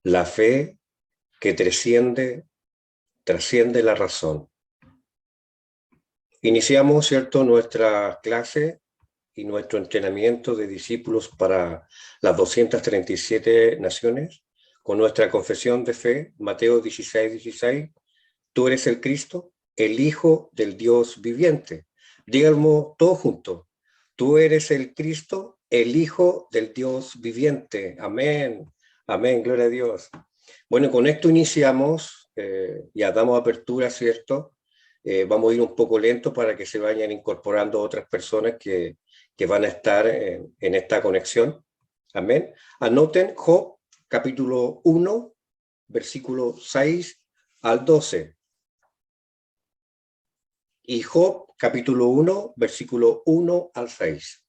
la fe que trasciende la razón. Iniciamos, ¿cierto?, nuestra clase y nuestro entrenamiento de discípulos para las 237 naciones con nuestra confesión de fe, Mateo 16:16. Tú eres el Cristo, el Hijo del Dios viviente. Díganlo todos juntos. Tú eres el Cristo, el Hijo del Dios viviente. Amén. Amén. Gloria a Dios. Bueno, con esto iniciamos, ya damos apertura, ¿cierto? Vamos a ir un poco lento para que se vayan incorporando otras personas que van a estar en esta conexión. Amén. Anoten Job, capítulo 1, versículo 6 al 12. Y Job, capítulo 1, versículo 1 al 6.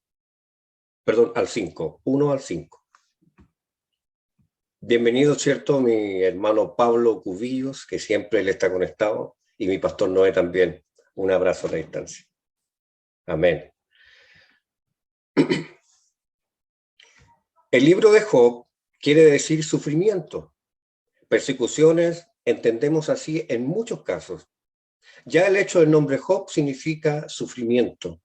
Perdón, al 5. 1 al 5. Bienvenido, ¿cierto? Mi hermano Pablo Cubillos, que siempre él está conectado, y mi pastor Noé también. Un abrazo a la distancia. Amén. El libro de Job quiere decir sufrimiento. Persecuciones, entendemos así en muchos casos. Ya el hecho del nombre Job significa sufrimiento.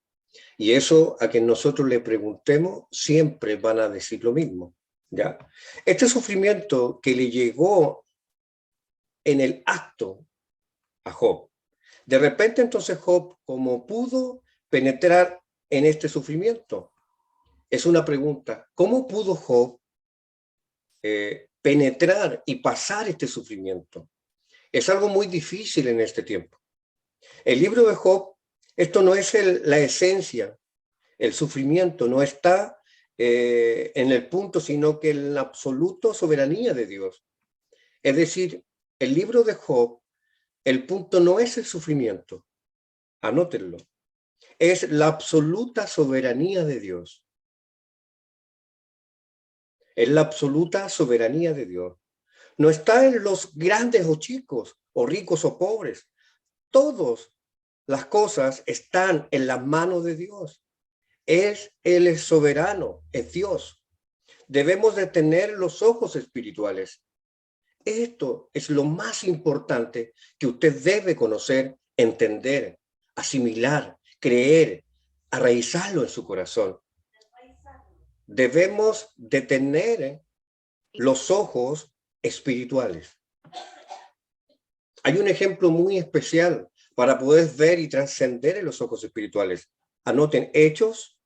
Y eso a quien nosotros le preguntemos siempre van a decir lo mismo. ¿Ya? Este sufrimiento que le llegó en el acto a Job. De repente entonces Job, ¿cómo pudo penetrar en este sufrimiento? Es una pregunta. ¿Cómo pudo Job penetrar y pasar este sufrimiento? Es algo muy difícil en este tiempo. El libro de Job, esto no es la esencia, el sufrimiento no está en el punto, sino que en la absoluta soberanía de Dios. Es decir, el libro de Job, el punto no es el sufrimiento, anótenlo, es la absoluta soberanía de Dios. Es la absoluta soberanía de Dios. No está en los grandes o chicos, o ricos o pobres. Todas las cosas están en la mano de Dios. Él es soberano, es Dios. Debemos de tener los ojos espirituales. Esto es lo más importante que usted debe conocer, entender, asimilar, creer, arraizarlo en su corazón. Debemos de tener los ojos espirituales. Hay un ejemplo muy especial para poder ver y trascender en los ojos espirituales. Anoten Hechos,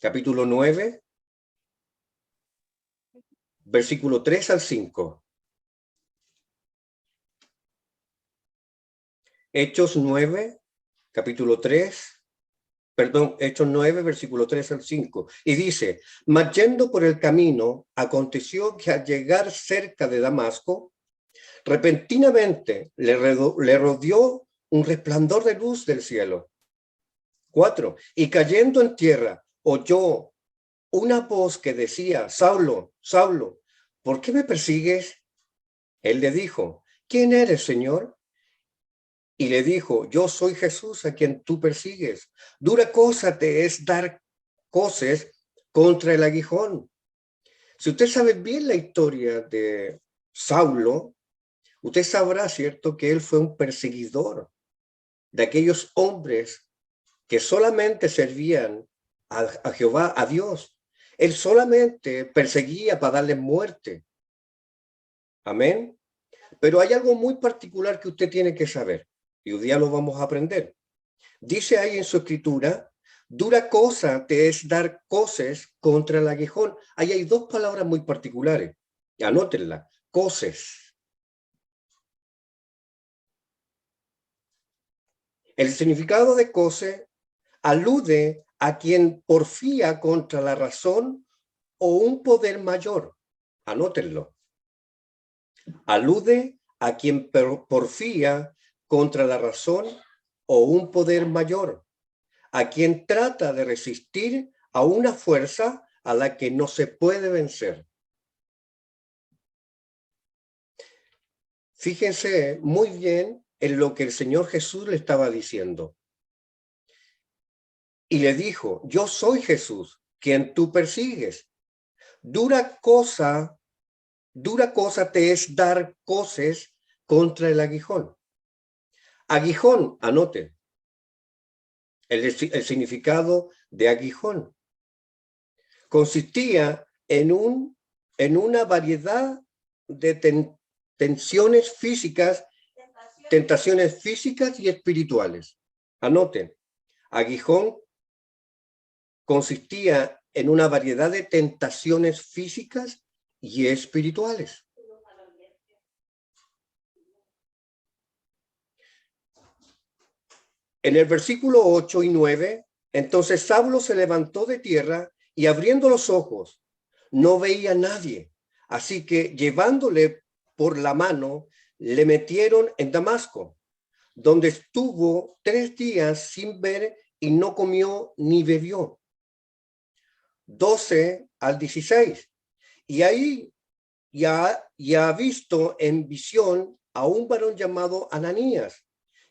capítulo 9, versículo 3 al 5. Hechos 9, capítulo 3, Hechos 9, versículo 3 al 5. Y dice, mas yendo por el camino, aconteció que al llegar cerca de Damasco, repentinamente le rodeó un resplandor de luz del cielo. 4. Y cayendo en tierra, oyó una voz que decía, Saulo, Saulo, ¿por qué me persigues? Él le dijo, ¿quién eres, Señor? Y le dijo, yo soy Jesús a quien tú persigues. Dura cosa te es dar coces contra el aguijón. Si usted sabe bien la historia de Saulo, usted sabrá, ¿cierto?, que él fue un perseguidor de aquellos hombres que solamente servían a Jehová, a Dios. Él solamente perseguía para darle muerte. Amén. Pero hay algo muy particular que usted tiene que saber, y hoy día lo vamos a aprender. Dice ahí en su escritura, dura cosa te es dar coces contra el aguijón. Ahí hay dos palabras muy particulares. Anótenla, coces. El significado de coce alude a quien porfía contra la razón o un poder mayor. Anótenlo. Alude a quien porfía contra la razón o un poder mayor, a quien trata de resistir a una fuerza a la que no se puede vencer. Fíjense muy bien en lo que el Señor Jesús le estaba diciendo. Y le dijo, yo soy Jesús, quien tú persigues. Dura cosa dura cosa te es dar coces contra el aguijón. Aguijón, anote el significado de aguijón. Consistía en una variedad de tentaciones físicas y espirituales. Anoten, aguijón consistía en una variedad de tentaciones físicas y espirituales. En el versículo 8 y 9, entonces Saulo se levantó de tierra y abriendo los ojos, no veía a nadie. Así que llevándole por la mano, le metieron en Damasco, donde estuvo 3 días sin ver y no comió ni bebió. 12 al 16. Y ahí ya ha visto en visión a un varón llamado Ananías,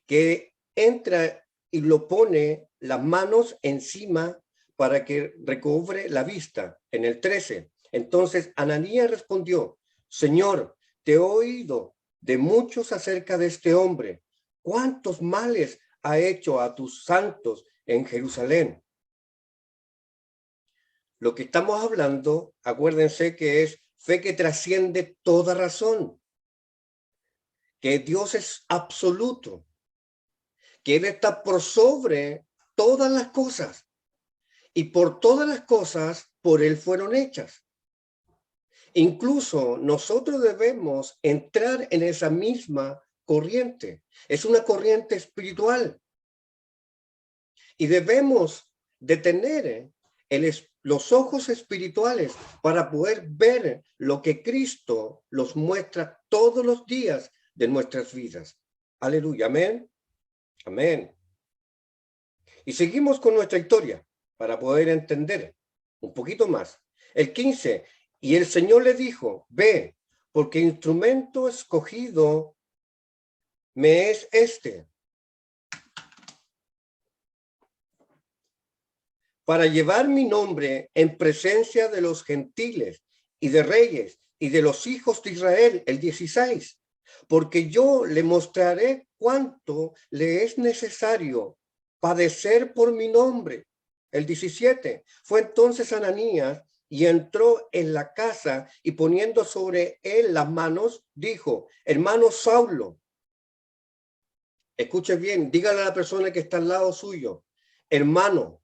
que entra y lo pone las manos encima para que recobre la vista. En el 13. Entonces Ananías respondió: Señor, te he oído de muchos acerca de este hombre. ¿Cuántos males ha hecho a tus santos en Jerusalén? Lo que estamos hablando, acuérdense que es fe que trasciende toda razón, que Dios es absoluto, que Él está por sobre todas las cosas y por todas las cosas por Él fueron hechas. Incluso nosotros debemos entrar en esa misma corriente. Es una corriente espiritual y debemos de tener los ojos espirituales para poder ver lo que Cristo los muestra todos los días de nuestras vidas. Aleluya, amén. Amén. Y seguimos con nuestra historia para poder entender un poquito más. El 15, y el Señor le dijo: ve, porque instrumento escogido me es este, para llevar mi nombre en presencia de los gentiles y de reyes y de los hijos de Israel. El 16, porque yo le mostraré cuánto le es necesario padecer por mi nombre. El 17, fue entonces Ananías y entró en la casa y poniendo sobre él las manos, dijo: hermano Saulo, escuche bien, dígale a la persona que está al lado suyo: hermano,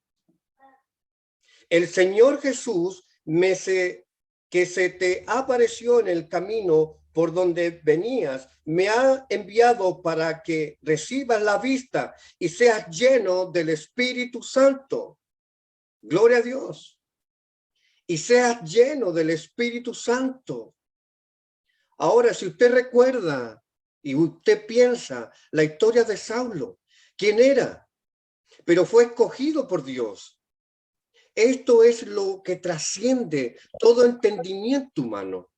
el Señor Jesús que se te apareció en el camino por donde venías, me ha enviado para que recibas la vista y seas lleno del Espíritu Santo. Gloria a Dios. Y seas lleno del Espíritu Santo. Ahora, si usted recuerda y usted piensa la historia de Saulo, ¿quién era? Pero fue escogido por Dios. Esto es lo que trasciende todo entendimiento humano.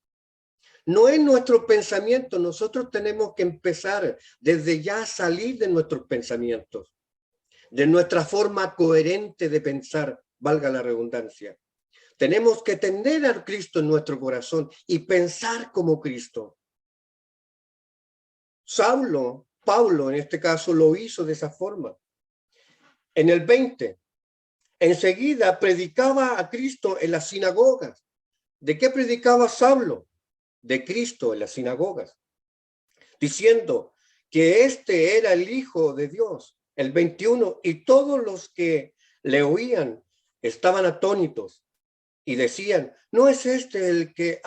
No es nuestro pensamiento. Nosotros tenemos que empezar desde ya a salir de nuestros pensamientos, de nuestra forma coherente de pensar, valga la redundancia. Tenemos que tener a Cristo en nuestro corazón y pensar como Cristo. Pablo en este caso lo hizo de esa forma. En el 20, enseguida predicaba a Cristo en las sinagogas. ¿De qué predicaba Saulo? De Cristo en las sinagogas, diciendo que este era el Hijo de Dios. El 21, y todos los que le oían estaban atónitos y decían: ¿no es este el que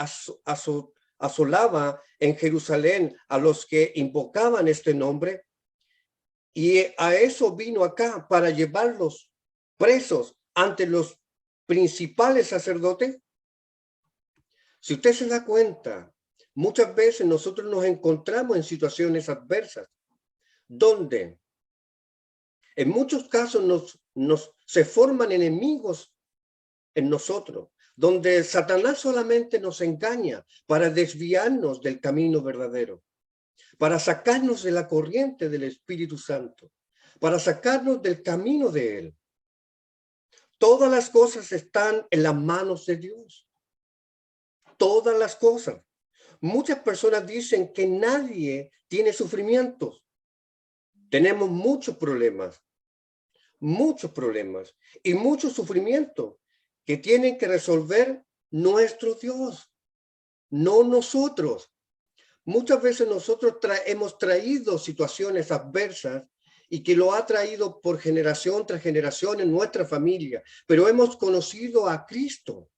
asolaba en Jerusalén a los que invocaban este nombre? Y a eso vino acá, para llevarlos presos ante los principales sacerdotes. Si usted se da cuenta, muchas veces nosotros nos encontramos en situaciones adversas, donde en muchos casos se forman enemigos en nosotros, donde Satanás solamente nos engaña para desviarnos del camino verdadero, para sacarnos de la corriente del Espíritu Santo, para sacarnos del camino de Él. Todas las cosas están en las manos de Dios. Todas las cosas. Muchas personas dicen que nadie tiene sufrimientos. Tenemos muchos problemas y mucho sufrimiento que tienen que resolver nuestro Dios, no nosotros. Muchas veces nosotros hemos traído situaciones adversas y que lo ha traído por generación tras generación en nuestra familia, pero hemos conocido a Cristo.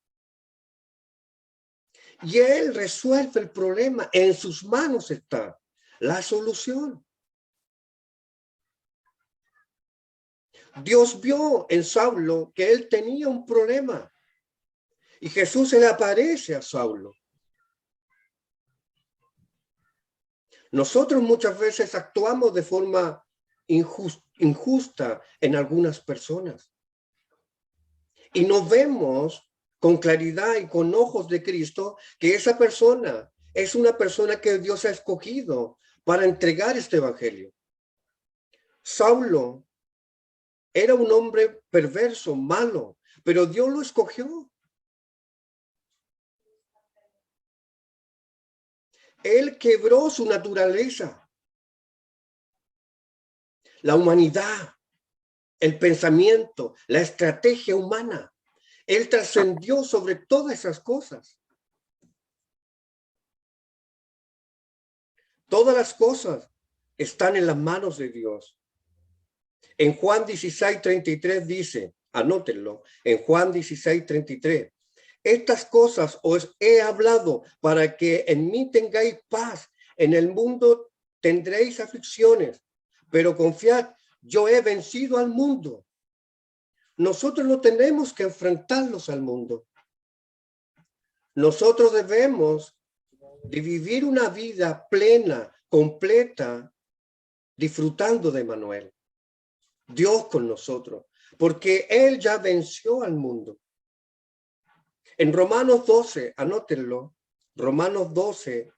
Y Él resuelve el problema. En sus manos está la solución. Dios vio en Saulo que él tenía un problema. Y Jesús se le aparece a Saulo. Nosotros muchas veces actuamos de forma injusta en algunas personas. Y no vemos con claridad y con ojos de Cristo que esa persona es una persona que Dios ha escogido para entregar este evangelio. Saulo era un hombre perverso, malo, pero Dios lo escogió. Él quebró su naturaleza, la humanidad, el pensamiento, la estrategia humana. Él trascendió sobre todas esas cosas. Todas las cosas están en las manos de Dios. En Juan 16:33 dice, anótenlo, en Juan 16:33, estas cosas os he hablado para que en mí tengáis paz. En el mundo tendréis aflicciones, pero confiad, yo he vencido al mundo. Nosotros no tenemos que enfrentarnos al mundo. Nosotros debemos de vivir una vida plena, completa, disfrutando de Manuel. Dios con nosotros, porque Él ya venció al mundo. En Romanos 12, anótenlo, Romanos 12,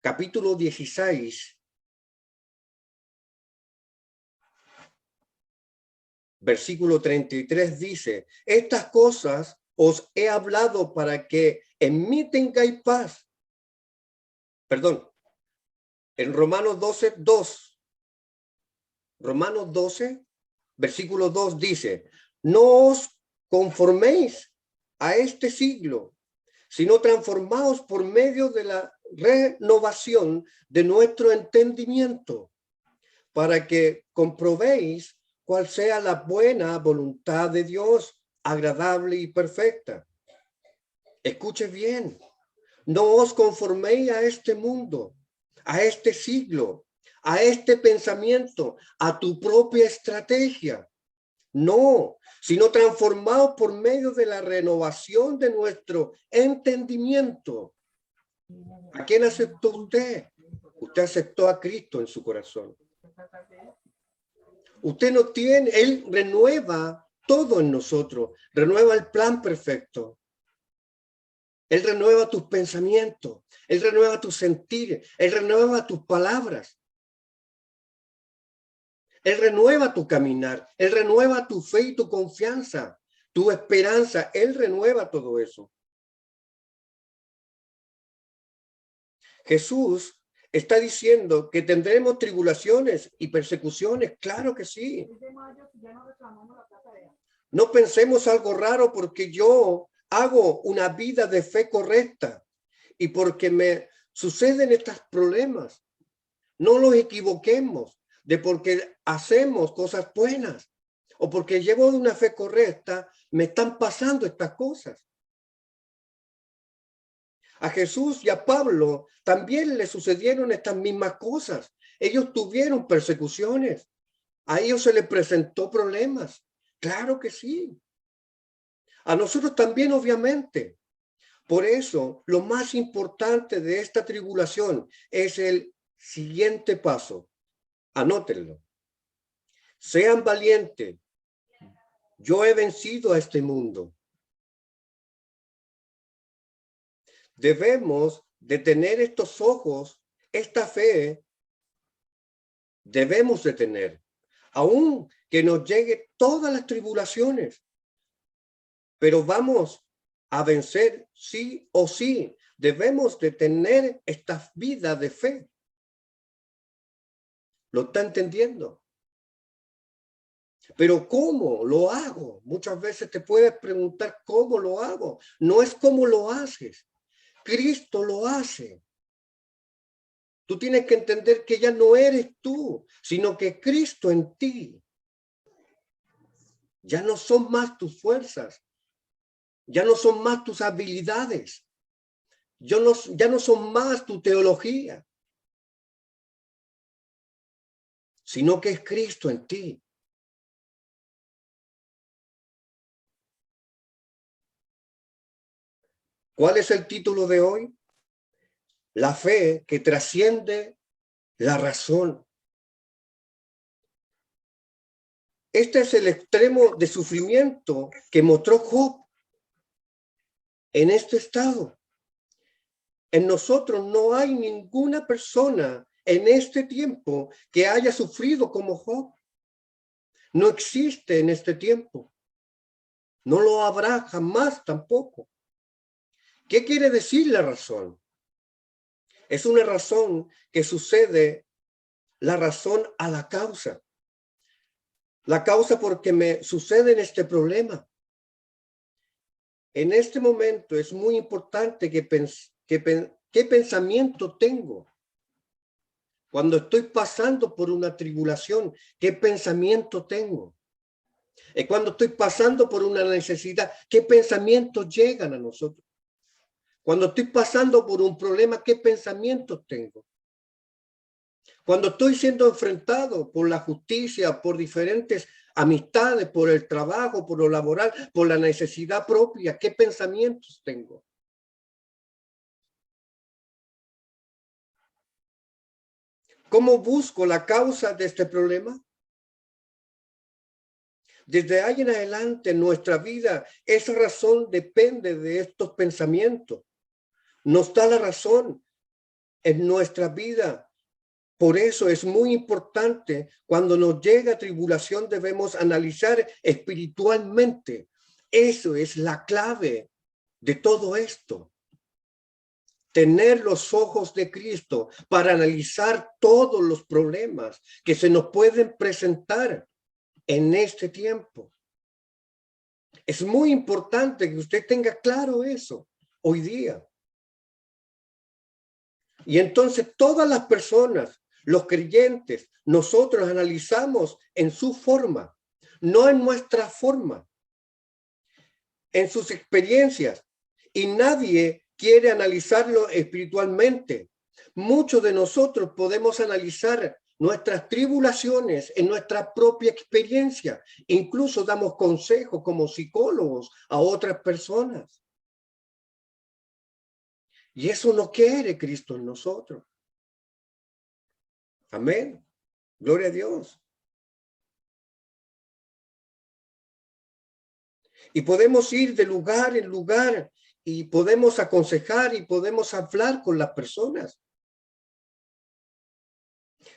capítulo 16, versículo 33 dice, estas cosas os he hablado para que en mí tengáis paz. Perdón, en Romanos 12, 2. Romanos 12, versículo 2 dice, no os conforméis a este siglo, sino transformaos por medio de la renovación de nuestro entendimiento, para que comprobéis cuál sea la buena voluntad de Dios, agradable y perfecta. Escuche bien, no os conforméis a este mundo, a este siglo, a este pensamiento, a tu propia estrategia. No, sino transformados por medio de la renovación de nuestro entendimiento. ¿A quién aceptó usted? Usted aceptó a Cristo en su corazón. Usted no tiene, Él renueva todo en nosotros, renueva el plan perfecto. Él renueva tus pensamientos, Él renueva tus sentires, Él renueva tus palabras. Él renueva tu caminar, Él renueva tu fe y tu confianza, tu esperanza, Él renueva todo eso. Jesús está diciendo que tendremos tribulaciones y persecuciones, claro que sí. No pensemos algo raro porque yo hago una vida de fe correcta y porque me suceden estos problemas. No los equivoquemos de porque hacemos cosas buenas o porque llevo de una fe correcta, me están pasando estas cosas. A Jesús y a Pablo también le sucedieron estas mismas cosas. Ellos tuvieron persecuciones. A ellos se les presentó problemas. Claro que sí. A nosotros también, obviamente. Por eso, lo más importante de esta tribulación es el siguiente paso. Anótenlo. Sean valientes. Yo he vencido a este mundo. Debemos de tener estos ojos, esta fe, debemos de tener, aun que nos llegue todas las tribulaciones, pero vamos a vencer sí o sí, debemos de tener esta vida de fe. ¿Lo está entendiendo? Pero ¿cómo lo hago? Muchas veces te puedes preguntar cómo lo hago. No es cómo lo haces. Cristo lo hace. Tú tienes que entender que ya no eres tú, sino que Cristo en ti. Ya no son más tus fuerzas. Ya no son más tus habilidades. Ya no son más tu teología, sino que es Cristo en ti. ¿Cuál es el título de hoy? La fe que trasciende la razón. Este es el extremo de sufrimiento que mostró Job en este estado. En nosotros no hay ninguna persona en este tiempo que haya sufrido como Job. No existe en este tiempo. No lo habrá jamás tampoco. ¿Qué quiere decir la razón? Es una razón que sucede, la razón a la causa. La causa porque me sucede en este problema. En este momento es muy importante qué pensamiento tengo. Cuando estoy pasando por una tribulación, ¿qué pensamiento tengo? Cuando estoy pasando por una necesidad, ¿qué pensamientos llegan a nosotros? Cuando estoy pasando por un problema, ¿qué pensamientos tengo? Cuando estoy siendo enfrentado por la justicia, por diferentes amistades, por el trabajo, por lo laboral, por la necesidad propia, ¿qué pensamientos tengo? ¿Cómo busco la causa de este problema? Desde ahí en adelante, en nuestra vida, esa razón depende de estos pensamientos. Nos da la razón en nuestra vida. Por eso es muy importante, cuando nos llega tribulación, debemos analizar espiritualmente. Eso es la clave de todo esto. Tener los ojos de Cristo para analizar todos los problemas que se nos pueden presentar en este tiempo. Es muy importante que usted tenga claro eso hoy día. Y entonces todas las personas, los creyentes, nosotros analizamos en su forma, no en nuestra forma, en sus experiencias. Y nadie quiere analizarlo espiritualmente. Muchos de nosotros podemos analizar nuestras tribulaciones en nuestra propia experiencia. Incluso damos consejos como psicólogos a otras personas. Y eso no quiere Cristo en nosotros. Amén. Gloria a Dios. Y podemos ir de lugar en lugar y podemos aconsejar y podemos hablar con las personas.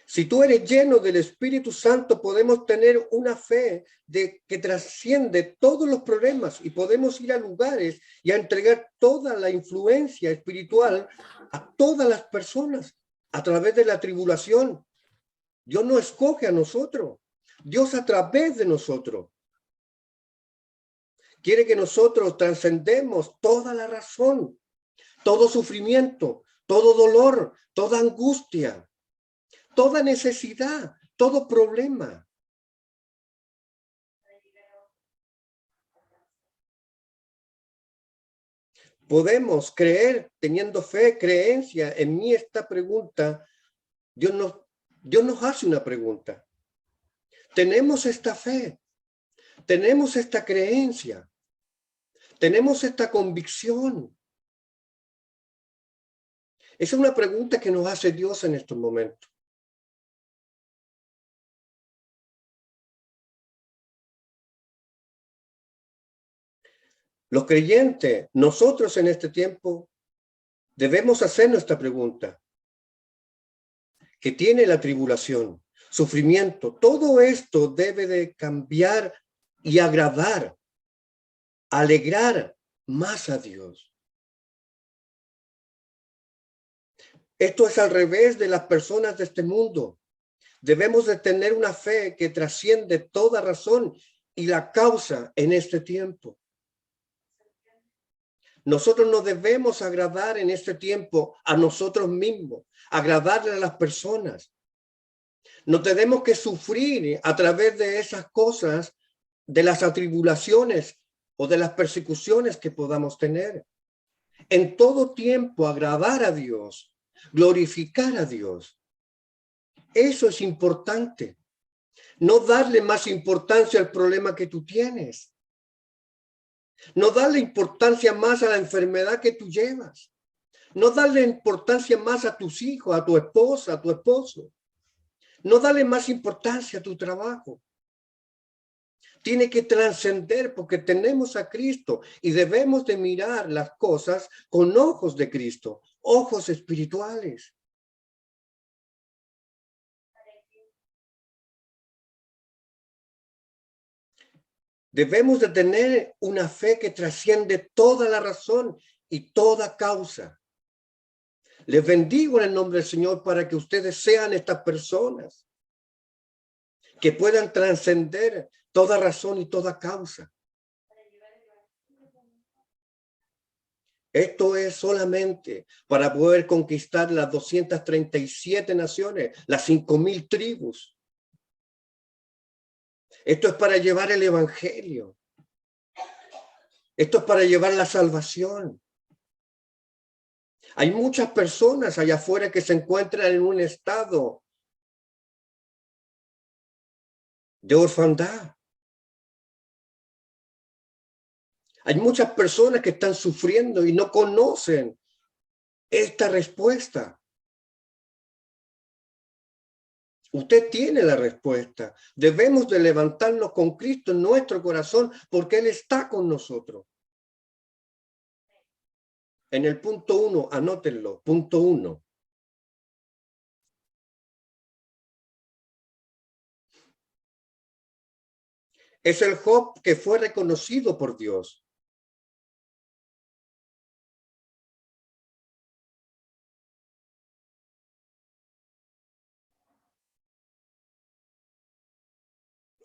Si tú eres lleno del Espíritu Santo, podemos tener una fe que trasciende todos los problemas y podemos ir a lugares y a entregar toda la influencia espiritual a todas las personas a través de la tribulación. Dios no escoge a nosotros, Dios a través de nosotros. Quiere que nosotros trascendemos toda la razón, todo sufrimiento, todo dolor, toda angustia, toda necesidad, todo problema. Podemos creer, teniendo fe, creencia. En mí esta pregunta, Dios nos hace una pregunta. Tenemos esta fe, tenemos esta creencia, tenemos esta convicción. Esa es una pregunta que nos hace Dios en estos momentos. Los creyentes, nosotros en este tiempo, debemos hacernos esta pregunta. ¿Qué tiene la tribulación, sufrimiento? Todo esto debe de cambiar y agradar, alegrar más a Dios. Esto es al revés de las personas de este mundo. Debemos de tener una fe que trasciende toda razón y la causa en este tiempo. Nosotros no debemos agradar en este tiempo a nosotros mismos, agradarle a las personas. No tenemos que sufrir a través de esas cosas, de las atribulaciones o de las persecuciones que podamos tener. En todo tiempo agradar a Dios, glorificar a Dios. Eso es importante. No darle más importancia al problema que tú tienes. No darle importancia más a la enfermedad que tú llevas. No darle importancia más a tus hijos, a tu esposa, a tu esposo. No darle más importancia a tu trabajo. Tiene que trascender porque tenemos a Cristo y debemos de mirar las cosas con ojos de Cristo, ojos espirituales. Debemos de tener una fe que trasciende toda la razón y toda causa. Les bendigo en el nombre del Señor para que ustedes sean estas personas que puedan trascender toda razón y toda causa. Esto es solamente para poder conquistar las 237 naciones, las 5,000 tribus. Esto es para llevar el evangelio. Esto es para llevar la salvación. Hay muchas personas allá afuera que se encuentran en un estado de orfandad. Hay muchas personas que están sufriendo y no conocen esta respuesta. Usted tiene la respuesta. Debemos de levantarnos con Cristo en nuestro corazón porque Él está con nosotros. En el punto 1, anótenlo, punto 1. Es el Job que fue reconocido por Dios.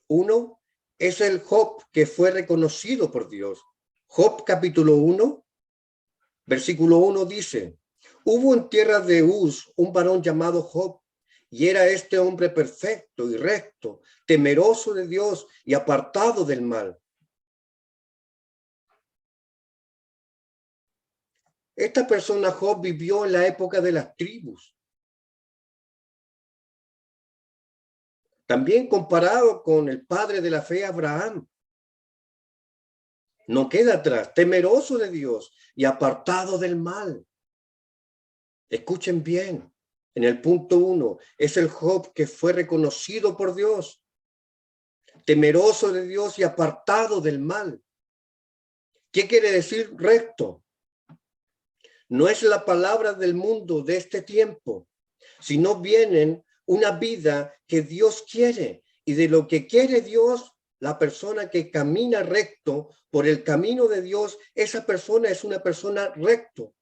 Uno, es el Job que fue reconocido por Dios. Job capítulo 1, versículo 1 dice, hubo en tierra de Uz un varón llamado Job, y era este hombre perfecto y recto, temeroso de Dios y apartado del mal. Esta persona Job vivió en la época de las tribus. También comparado con el padre de la fe, Abraham. No queda atrás, temeroso de Dios y apartado del mal. Escuchen bien, en el punto 1, es el Job que fue reconocido por Dios, temeroso de Dios y apartado del mal. ¿Qué quiere decir recto? No es la palabra del mundo de este tiempo, sino vienen una vida que Dios quiere, y de lo que quiere Dios, la persona que camina recto por el camino de Dios, esa persona es una persona recto.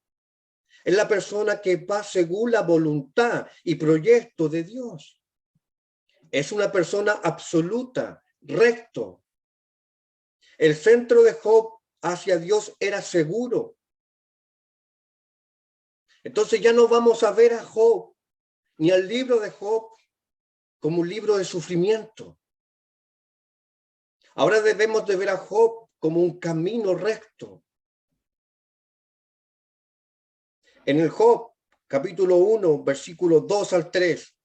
Es la persona que va según la voluntad y proyecto de Dios. Es una persona absoluta, recto. El centro de Job hacia Dios era seguro. Entonces ya no vamos a ver a Job ni al libro de Job como un libro de sufrimiento. Ahora debemos de ver a Job como un camino recto. En el Job, capítulo 1, versículos 2 al 3.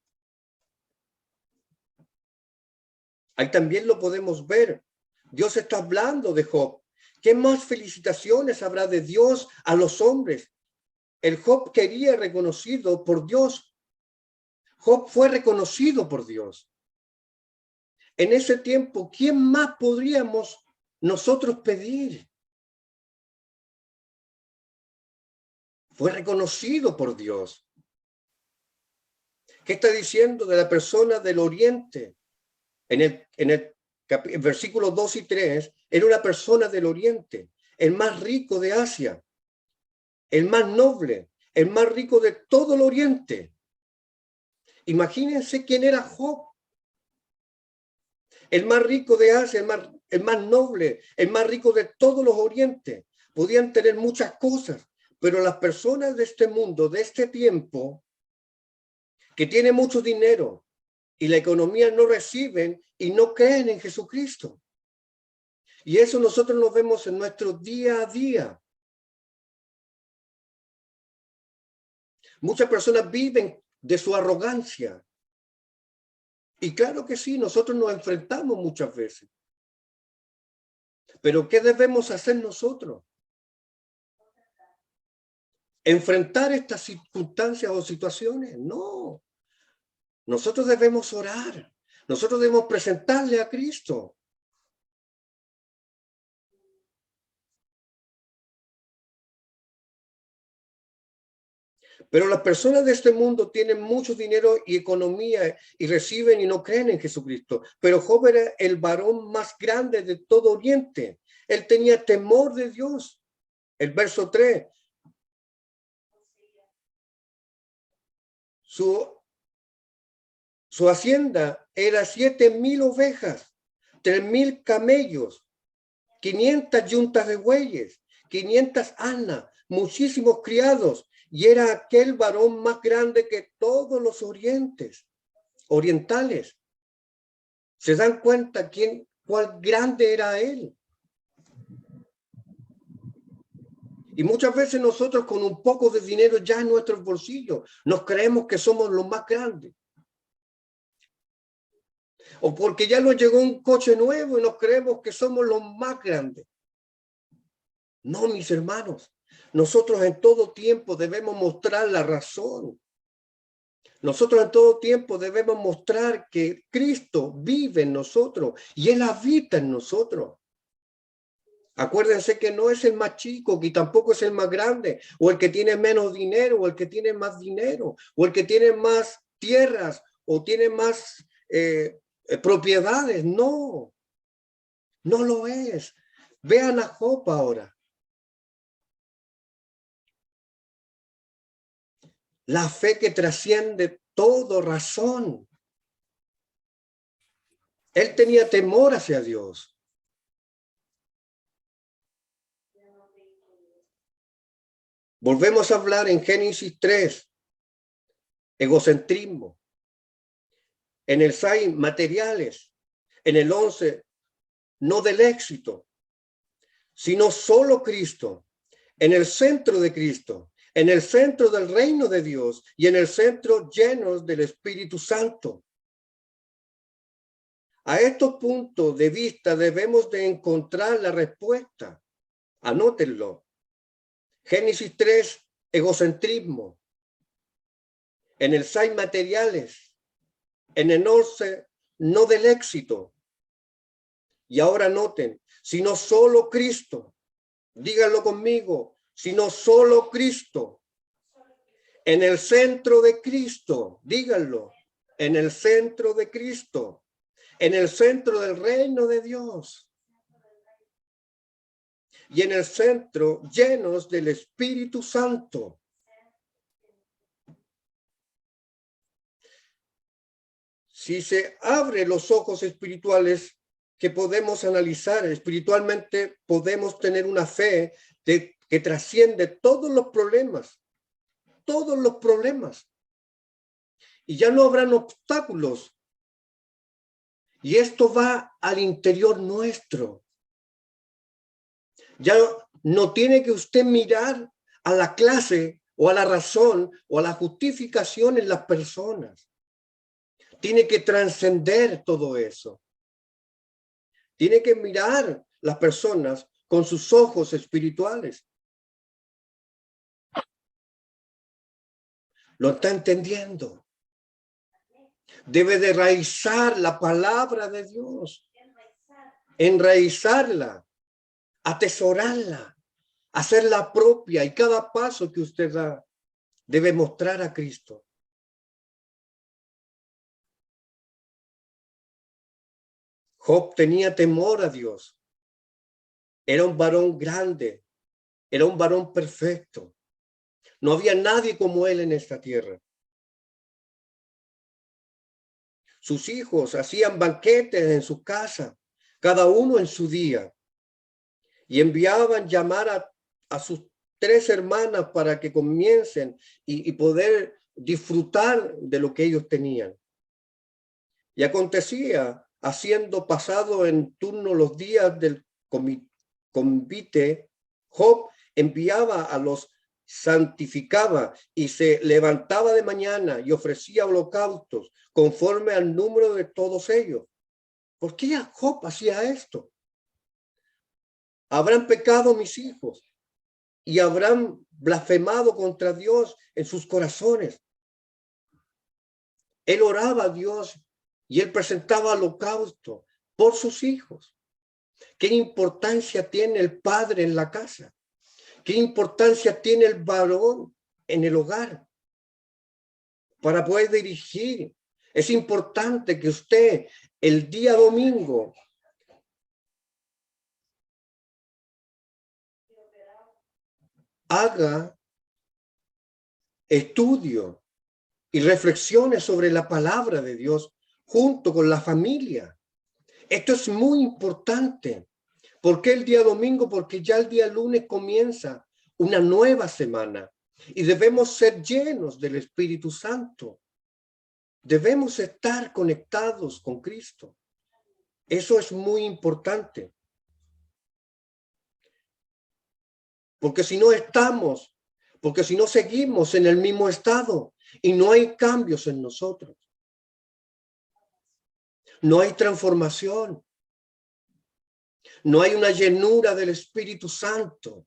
Ahí también lo podemos ver. Dios está hablando de Job. ¿Qué más felicitaciones habrá de Dios a los hombres? El Job quería reconocido por Dios. Job fue reconocido por Dios. En ese tiempo, ¿quién más podríamos nosotros pedir? Fue reconocido por Dios. ¿Qué está diciendo de la persona del oriente? En el versículos 2 y 3, era una persona del oriente, el más rico de Asia, el más noble, el más rico de todo el Oriente. Imagínense quién era Job. El más rico de Asia, el más noble, el más rico de todos los Orientes. Podían tener muchas cosas, pero las personas de este mundo, de este tiempo, que tienen mucho dinero y la economía no reciben y no creen en Jesucristo. Y eso nosotros lo vemos en nuestro día a día. Muchas personas viven de su arrogancia. Y claro que sí, nosotros nos enfrentamos muchas veces. Pero ¿qué debemos hacer nosotros? ¿Enfrentar estas circunstancias o situaciones? No. Nosotros debemos orar. Nosotros debemos presentarle a Cristo. Pero las personas de este mundo tienen mucho dinero y economía y reciben y no creen en Jesucristo. Pero Job era el varón más grande de todo Oriente. Él tenía temor de Dios. El verso 3. Su hacienda era 7,000 ovejas, 3,000 camellos, 500 yuntas de bueyes, 500 asnas, muchísimos criados, y era aquel varón más grande que todos los orientales. ¿Se dan cuenta cuál grande era él? Y muchas veces nosotros con un poco de dinero ya en nuestros bolsillos nos creemos que somos los más grandes. O porque ya nos llegó un coche nuevo y nos creemos que somos los más grandes. No, mis hermanos, nosotros en todo tiempo debemos mostrar la razón. Nosotros en todo tiempo debemos mostrar que Cristo vive en nosotros y Él habita en nosotros. Acuérdense que no es el más chico, que tampoco es el más grande, o el que tiene menos dinero, o el que tiene más dinero, o el que tiene más tierras, o tiene más propiedades. No, no lo es. Vean a Job ahora. La fe que trasciende toda razón. Él tenía temor hacia Dios. Volvemos a hablar en Génesis 3, egocentrismo. En el 6, materiales. En el 11, no del éxito, sino solo Cristo. En el centro de Cristo, en el centro del reino de Dios y en el centro llenos del Espíritu Santo. A estos puntos de vista debemos de encontrar la respuesta. Anótenlo. Génesis 3, egocentrismo. En el 6, materiales. En el 11, no del éxito. Y ahora noten, sino solo Cristo. Díganlo conmigo, sino solo Cristo. En el centro de Cristo, díganlo, en el centro de Cristo, en el centro del reino de Dios. Y en el centro llenos del Espíritu Santo. Si se abren los ojos espirituales que podemos analizar espiritualmente, podemos tener una fe que trasciende todos los problemas. Y ya no habrán obstáculos. Y esto va al interior nuestro. Ya no tiene que usted mirar a la clase o a la razón o a la justificación en las personas. Tiene que trascender todo eso. Tiene que mirar las personas con sus ojos espirituales. ¿Lo está entendiendo? Debe de enraizar la palabra de Dios. Enraizarla, atesorarla, hacerla propia, y cada paso que usted da debe mostrar a Cristo. Job tenía temor a Dios. Era un varón grande, era un varón perfecto. No había nadie como él en esta tierra. Sus hijos hacían banquetes en su casa, cada uno en su día, y enviaban llamar a sus 3 hermanas para que comiencen y poder disfrutar de lo que ellos tenían. Y acontecía, haciendo pasado en turno los días del convite, Job enviaba a los santificaba y se levantaba de mañana y ofrecía holocaustos conforme al número de todos ellos. ¿Por qué Job hacía esto? Habrán pecado mis hijos y habrán blasfemado contra Dios en sus corazones. Él oraba a Dios y él presentaba holocausto por sus hijos. ¿Qué importancia tiene el padre en la casa? ¿Qué importancia tiene el varón en el hogar para poder dirigir? Es importante que usted el día domingo haga estudio y reflexiones sobre la palabra de Dios junto con la familia. Esto es muy importante. ¿Por qué el día domingo? Porque ya el día lunes comienza una nueva semana y debemos ser llenos del Espíritu Santo. Debemos estar conectados con Cristo. Eso es muy importante. Porque si no estamos, porque si no seguimos en el mismo estado y no hay cambios en nosotros, no hay transformación, no hay una llenura del Espíritu Santo.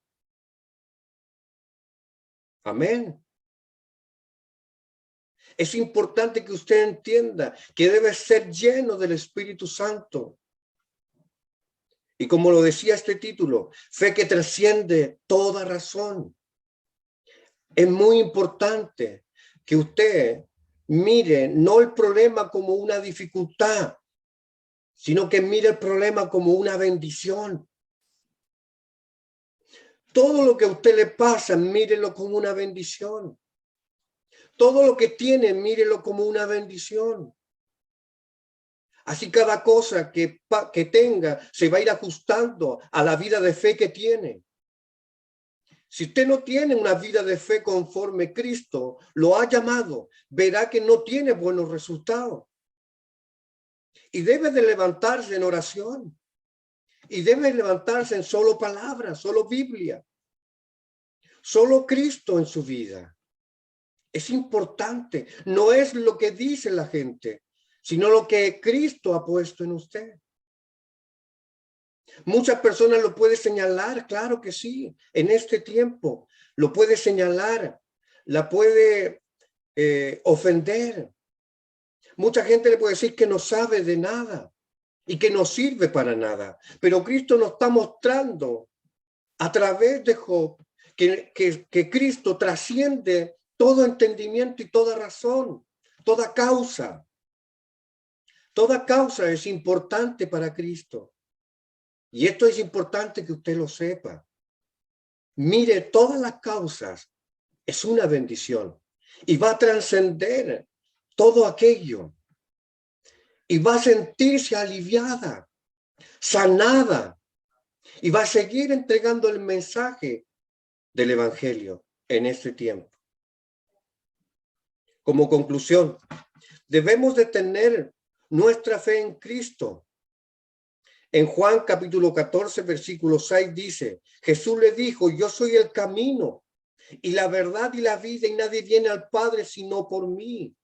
Amén. Es importante que usted entienda que debe ser lleno del Espíritu Santo. Y como lo decía este título, fe que trasciende toda razón. Es muy importante que usted mire no el problema como una dificultad, sino que mire el problema como una bendición. Todo lo que a usted le pasa, mírelo como una bendición. Todo lo que tiene, mírelo como una bendición. Así cada cosa que tenga se va a ir ajustando a la vida de fe que tiene. Si usted no tiene una vida de fe conforme Cristo lo ha llamado, verá que no tiene buenos resultados. Y debe de levantarse en oración. Y debe levantarse en solo palabras, solo Biblia. Solo Cristo en su vida. Es importante. No es lo que dice la gente, sino lo que Cristo ha puesto en usted. Muchas personas lo pueden señalar, claro que sí, en este tiempo. Lo puede señalar, la puede ofender. Mucha gente le puede decir que no sabe de nada y que no sirve para nada. Pero Cristo nos está mostrando a través de Job que Cristo trasciende todo entendimiento y toda razón, toda causa. Toda causa es importante para Cristo. Y esto es importante que usted lo sepa. Mire, todas las causas es una bendición y va a trascender todo aquello y va a sentirse aliviada, sanada y va a seguir entregando el mensaje del Evangelio en este tiempo. Como conclusión, debemos de tener nuestra fe en Cristo. En Juan capítulo 14, versículo 6 dice, Jesús le dijo, yo soy el camino y la verdad y la vida y nadie viene al Padre sino por mí.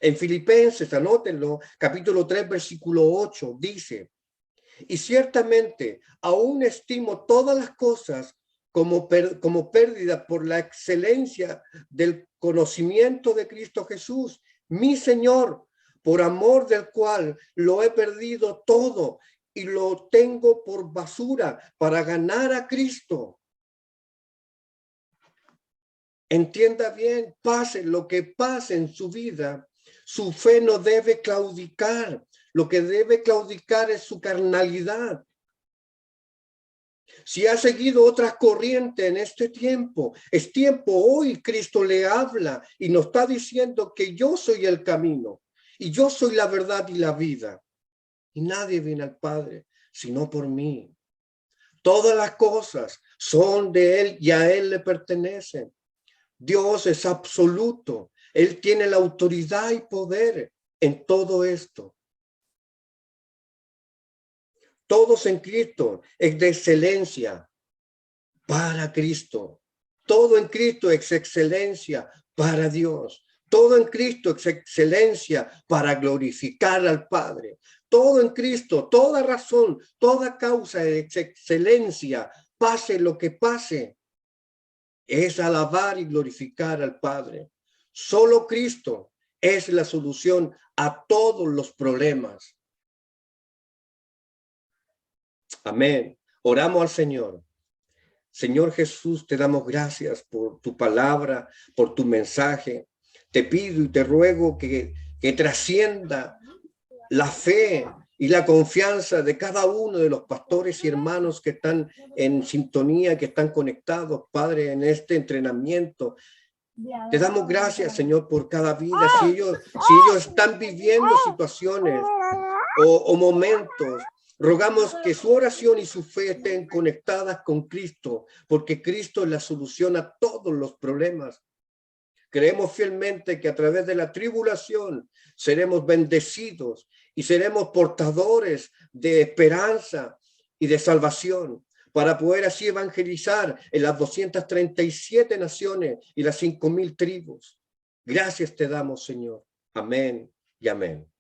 En Filipenses, anótenlo, capítulo 3, versículo 8 dice, y ciertamente aún estimo todas las cosas como pérdida por la excelencia del conocimiento de Cristo Jesús, mi Señor, por amor del cual lo he perdido todo y lo tengo por basura para ganar a Cristo. Entienda bien, pase lo que pase en su vida, su fe no debe claudicar. Lo que debe claudicar es su carnalidad. Si ha seguido otras corrientes en este tiempo, es tiempo hoy, Cristo le habla y nos está diciendo que yo soy el camino y yo soy la verdad y la vida. Y nadie viene al Padre sino por mí. Todas las cosas son de Él y a Él le pertenecen. Dios es absoluto. Él tiene la autoridad y poder en todo esto. Todos en Cristo es de excelencia para Cristo. Todo en Cristo es excelencia para Dios. Todo en Cristo es excelencia para glorificar al Padre. Todo en Cristo, toda razón, toda causa es excelencia, pase lo que pase, es alabar y glorificar al Padre. Solo Cristo es la solución a todos los problemas. Amén. Oramos al Señor. Señor Jesús, te damos gracias por tu palabra, por tu mensaje. Te pido y te ruego que trascienda la fe y la confianza de cada uno de los pastores y hermanos que están en sintonía, que están conectados, Padre, en este entrenamiento. Te damos gracias, Señor, por cada vida. Si ellos están viviendo situaciones o momentos, rogamos que su oración y su fe estén conectadas con Cristo, porque Cristo es la solución a todos los problemas. Creemos fielmente que a través de la tribulación seremos bendecidos y seremos portadores de esperanza y de salvación para poder así evangelizar en las 237 naciones y las 5,000 tribus. Gracias te damos, Señor. Amén y amén.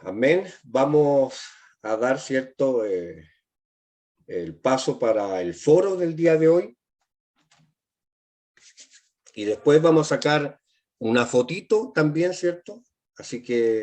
Amén. Vamos a dar el paso para el foro del día de hoy. Y después vamos a sacar una fotito también, ¿cierto? Así que